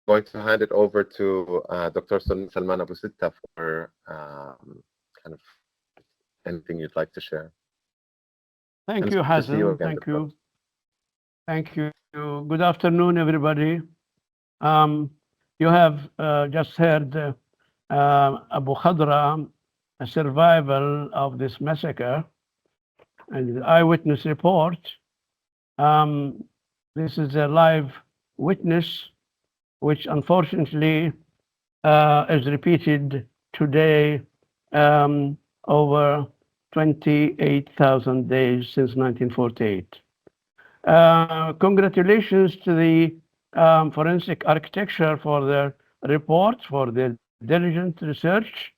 going to hand it over to Dr. Salman Abu Sitta for kind of anything you'd like to share. Thank And you, it's good to see you Hassan. again, Thank Dr. you. Thank you. Good afternoon, everybody. You have just heard Abu Khadra, a survival of this massacre, and the eyewitness report. This is a live witness, which unfortunately is repeated today over 28,000 days since 1948. Congratulations to the forensic architecture for their report, for their diligent research,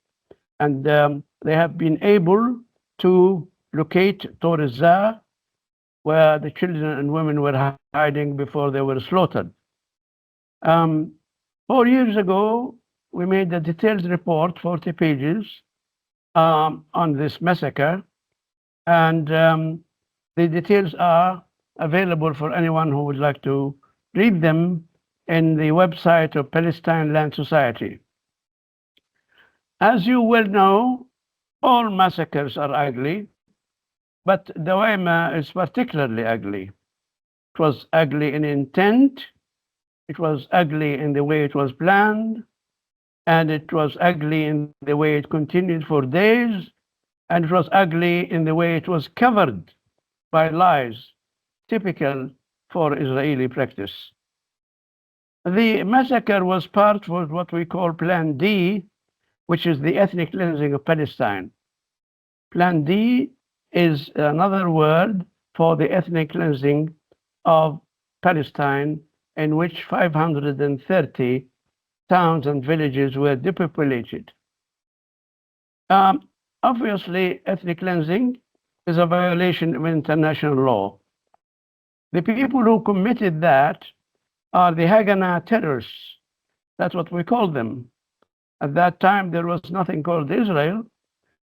and they have been able to locate Torizza, where the children and women were hiding before they were slaughtered. 4 years ago, we made a detailed report, 40 pages, on this massacre, and the details are available for anyone who would like to read them in the website of Palestine Land Society. As you well know, all massacres are ugly, but Dawayima is particularly ugly. It was ugly in intent, it was ugly in the way it was planned, and it was ugly in the way it continued for days, and it was ugly in the way it was covered by lies, typical for Israeli practice. The massacre was part of what we call Plan D, which is the ethnic cleansing of Palestine. Plan D is another word for the ethnic cleansing of Palestine, in which 530 towns and villages were depopulated. Obviously, ethnic cleansing is a violation of international law. The people who committed that are the Haganah terrorists. That's what we call them. At that time, there was nothing called Israel,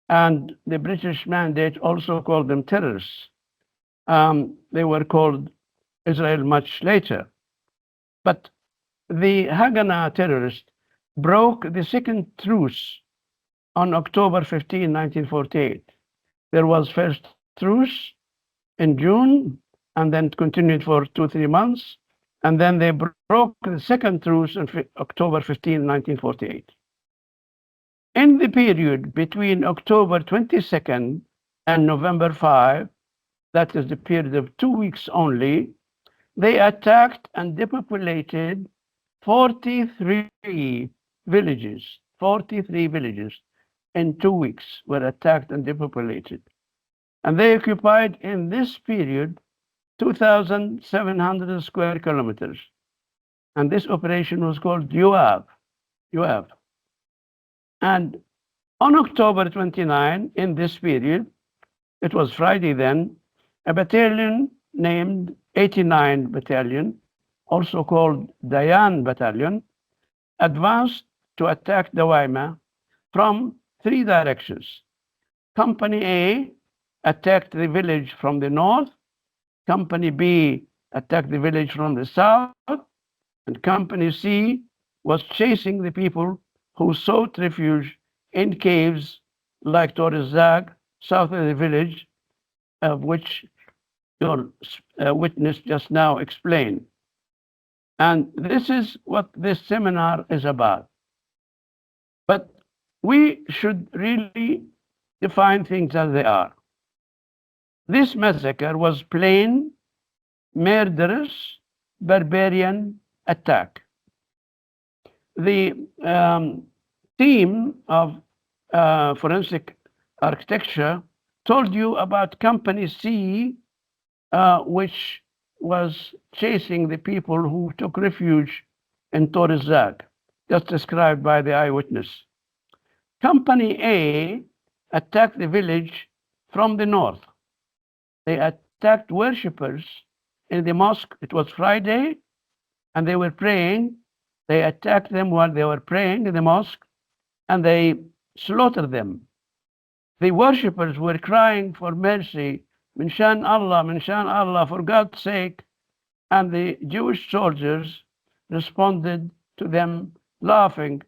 and the British mandate also called them terrorists. They were called Israel much later. But the Haganah terrorists broke the second truce on October 15, 1948. There was first truce in June, and then it continued for 2-3 months, and then they broke the second truce on October 15, 1948. In the period between October 22nd and November 5, that is the period of 2 weeks only, they attacked and depopulated 43 villages. 43 villages in 2 weeks were attacked and depopulated. And they occupied in this period 2,700 square kilometers. And this operation was called Yoav. And on October 29, in this period, it was Friday then, a battalion named 89 Battalion, also called Dayan Battalion, advanced to attack Dawayima from 3 directions. Company A attacked the village from the north, Company B attacked the village from the south, and Company C was chasing the people who sought refuge in caves like Torizag, south of the village, of which your witness just now explained. And this is what this seminar is about. But we should really define things as they are. This massacre was plain, murderous, barbarian attack. The team of forensic architecture told you about Company C, which was chasing the people who took refuge in Torizag, just described by the eyewitness. Company A attacked the village from the north. They attacked worshippers in the mosque. It was Friday, and they were praying. They attacked them while they were praying in the mosque, and they slaughtered them. The worshippers were crying for mercy, Minshan Allah, for God's sake. And the Jewish soldiers responded to them, laughing,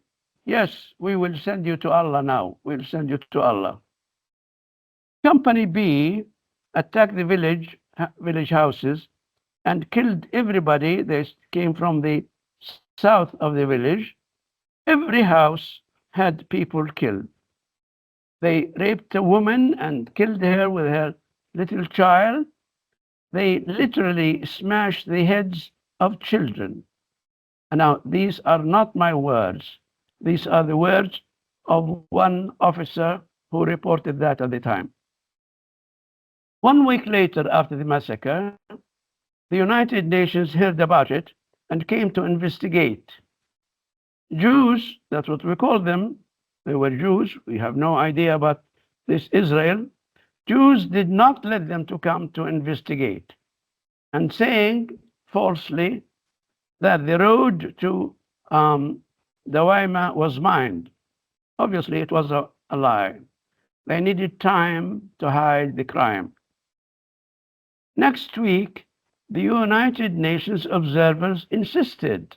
"Yes, we will send you to Allah now. We'll send you to Allah." Company B attacked the village houses and killed everybody. They came from the south of the village. Every house had people killed. They raped a woman and killed her with her little child. They literally smashed the heads of children. And now, these are not my words. These are the words of one officer who reported that at the time. 1 week later, after the massacre, the United Nations heard about it and came to investigate. Jews, that's what we call them, they were Jews. We have no idea about this Israel. Jews did not let them to come to investigate, and saying falsely that the road to Dawayima was mined. Obviously, it was a lie. They needed time to hide the crime. Next week, the United Nations observers insisted,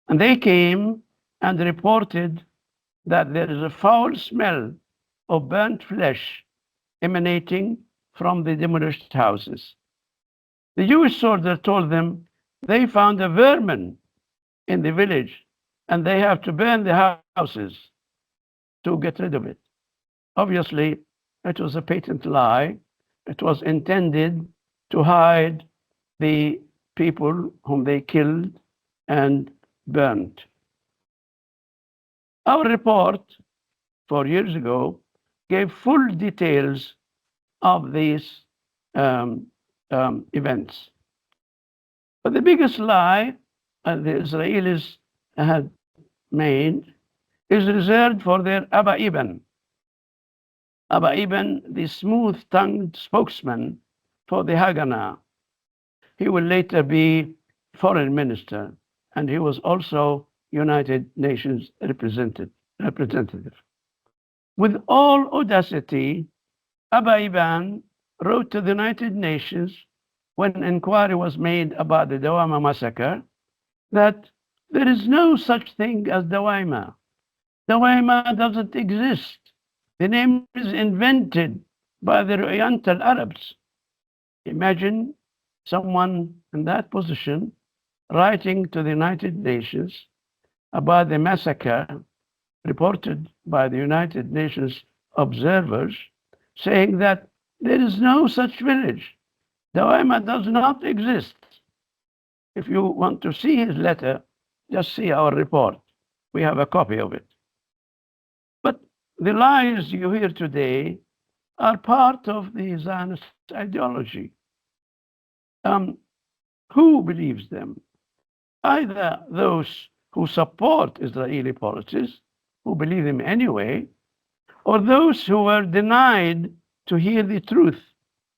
and they came and reported that there is a foul smell of burnt flesh emanating from the demolished houses. The Jewish soldier told them they found a vermin in the village and they have to burn the houses to get rid of it. Obviously, it was a patent lie. It was intended to hide the people whom they killed and burnt. Our report 4 years ago gave full details of these events. But the biggest lie the Israelis had made is reserved for their Abba Ibn. Abba Ibn, the smooth-tongued spokesman for the Haganah. He will later be foreign minister, and he was also United Nations representative. With all audacity, Abba Ibn wrote to the United Nations when inquiry was made about the Dawayima massacre that there is no such thing as Dawayima. Dawayima doesn't exist. The name is invented by the Oriental Arabs. Imagine someone in that position writing to the United Nations about the massacre reported by the United Nations observers, saying that there is no such village. Dawayima does not exist. If you want to see his letter, just see our report. We have a copy of it. But the lies you hear today are part of the Zionist ideology. Who believes them? Either those who support Israeli policies, who believe them anyway, or those who were denied to hear the truth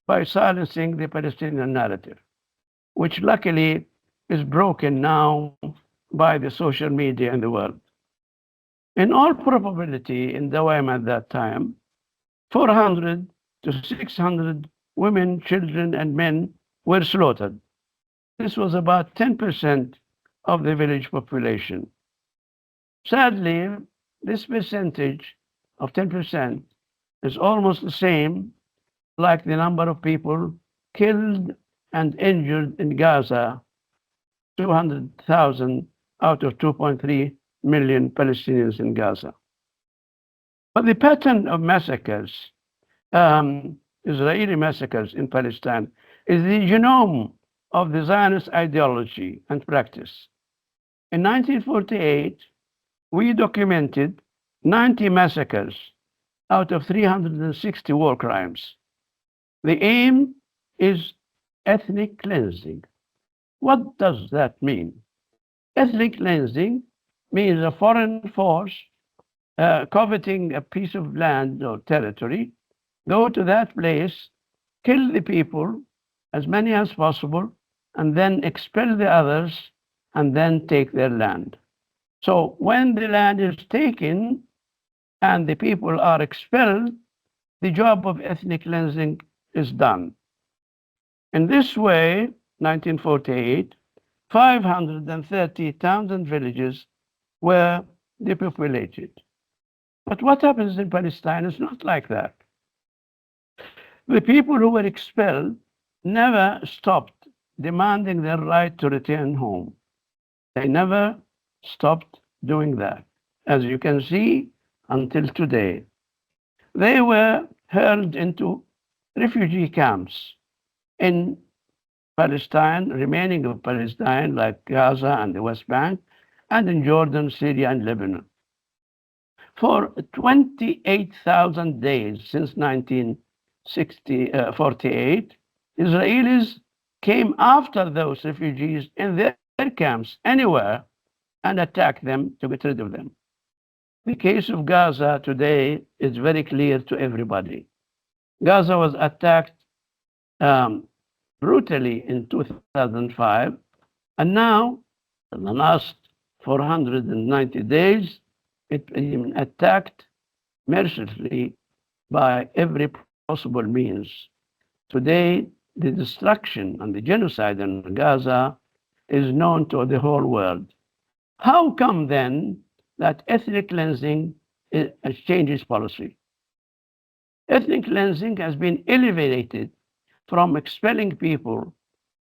by silencing the Palestinian narrative, which luckily is broken now by the social media in the world. In all probability, in Dawayima at that time, 400 to 600 women, children, and men were slaughtered. This was about 10% of the village population. Sadly, this percentage of 10% is almost the same like the number of people killed and injured in Gaza, 200,000 out of 2.3 million Palestinians in Gaza. But the pattern of massacres, Israeli massacres in Palestine, is the genome of the Zionist ideology and practice. In 1948, we documented 90 massacres out of 360 war crimes. The aim is ethnic cleansing. What does that mean? Ethnic cleansing means a foreign force coveting a piece of land or territory, go to that place, kill the people, as many as possible, and then expel the others, and then take their land. So when the land is taken and the people are expelled, the job of ethnic cleansing is done. In this way, 1948, 530 towns and villages were depopulated. But what happens in Palestine is not like that. The people who were expelled never stopped demanding their right to return home. They never stopped doing that. As you can see, until today, they were hurled into refugee camps in Palestine, remaining of Palestine, like Gaza and the West Bank, and in Jordan, Syria, and Lebanon. For 28,000 days since 1948, Israelis came after those refugees in their camps anywhere and attacked them to get rid of them. The case of Gaza today is very clear to everybody. Gaza was attacked brutally in 2005, and now, in the last 490 days, it's been attacked mercilessly by every possible means. Today, the destruction and the genocide in Gaza is known to the whole world. How come then that ethnic cleansing changes policy? Ethnic cleansing has been elevated from expelling people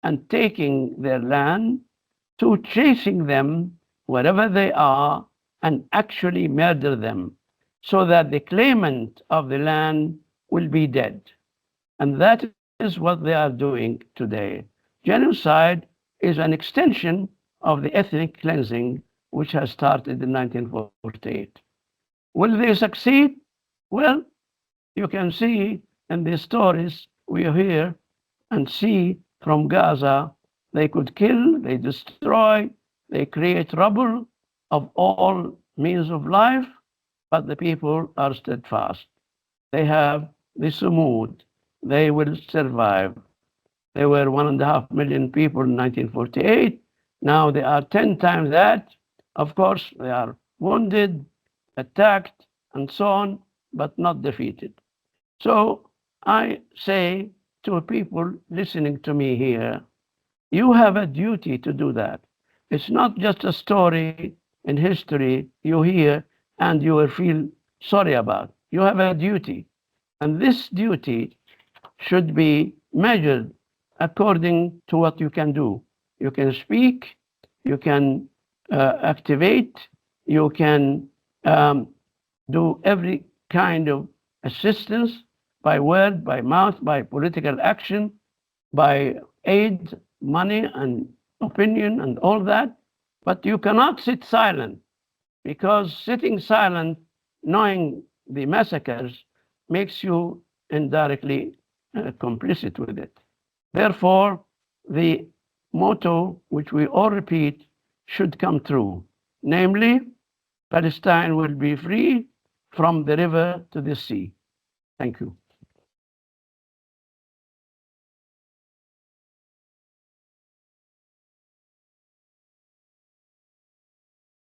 and taking their land to chasing them wherever they are and actually murder them so that the claimant of the land will be dead. And that is what they are doing today. Genocide is an extension of the ethnic cleansing which has started in 1948. Will they succeed? Well, you can see in the stories we hear and see from Gaza, they could kill, they destroy, they create rubble of all means of life, but the people are steadfast. They have this mood. They will survive. There were 1.5 million people in 1948. Now they are 10 times that. Of course, they are wounded, attacked, and so on, but not defeated. So I say to people listening to me here, you have a duty to do that. It's not just a story in history you hear and you will feel sorry about. You have a duty. And this duty should be measured according to what you can do. You can speak, you can activate, you can do every kind of assistance by word, by mouth, by political action, by aid, money, and opinion, and all that. But you cannot sit silent, because sitting silent, knowing the massacres, makes you indirectly complicit with it. Therefore, the motto, which we all repeat, should come true. Namely, Palestine will be free from the river to the sea. Thank you.